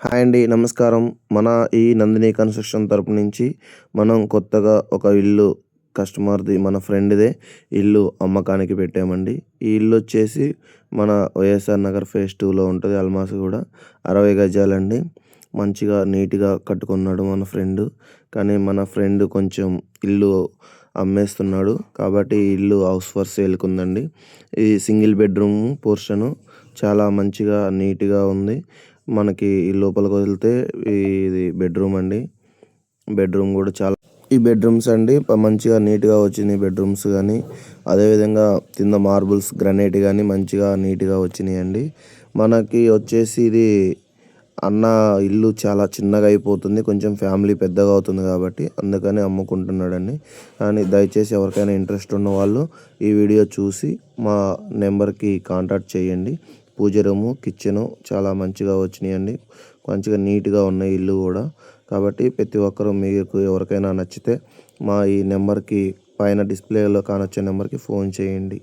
Hi అండి. నమస్కారం. మన ఈ నందిని కన్‌స్ట్రక్షన్ తరపు నుంచి మనం కొత్తగా ఒక ఇల్లు కస్టమర్‌ది మన ఫ్రెండ్‌దే ఇల్లు అమ్మకానికి పెట్టామండి. ఈ ఇల్లొచ్చేసి మన వైఎస్ఆర్ నగర్ ఫేజ్ 2లో ఉంటది. అల్మాస్‌గూడ 60 గజాలండి. మంచిగా నీట్‌గా కట్టుకున్నాడు మన ఫ్రెండు. కానీ మన ఫ్రెండ్ కొంచెం ఇల్లు అమ్మేస్తున్నాడు. కాబట్టి ఈ ఇల్లు హౌస్ ఫర్ సేల్‌కుందండి. ఇది సింగిల్ బెడ్‌రూమ్ పోర్షను. చాలా మంచిగా నీట్‌గా ఉంది. మనకి ఈ లోపలికి వదిలితే ఇది బెడ్రూమ్ అండి. బెడ్రూమ్ కూడా ఈ బెడ్రూమ్స్ అండి మంచిగా నీట్‌గా వచ్చినాయి బెడ్రూమ్స్ గానీ, అదేవిధంగా కింద మార్బుల్స్ గ్రానైట్ గానీ మంచిగా నీట్‌గా వచ్చినాయండి. మనకి వచ్చేసి ఇది అన్న ఇల్లు చాలా చిన్నగా అయిపోతుంది. కొంచెం ఫ్యామిలీ పెద్దగా అవుతుంది కాబట్టి అందుకని అమ్ముకుంటున్నాడండి. కానీ దయచేసి ఎవరికైనా ఇంట్రెస్ట్ ఉన్నవాళ్ళు ఈ వీడియో చూసి మా నెంబర్‌కి కాంటాక్ట్ చేయండి. పూజ రూము, కిచెను చాలా మంచిగా వచ్చినాయండి. మంచిగా నీట్‌గా ఉన్నాయి ఇల్లు కూడా. కాబట్టి ప్రతి ఒక్కరు మీకు ఎవరికైనా నచ్చితే మా ఈ నెంబర్‌కి పైన డిస్‌ప్లేలో కానొచ్చే నెంబర్‌కి ఫోన్ చేయండి.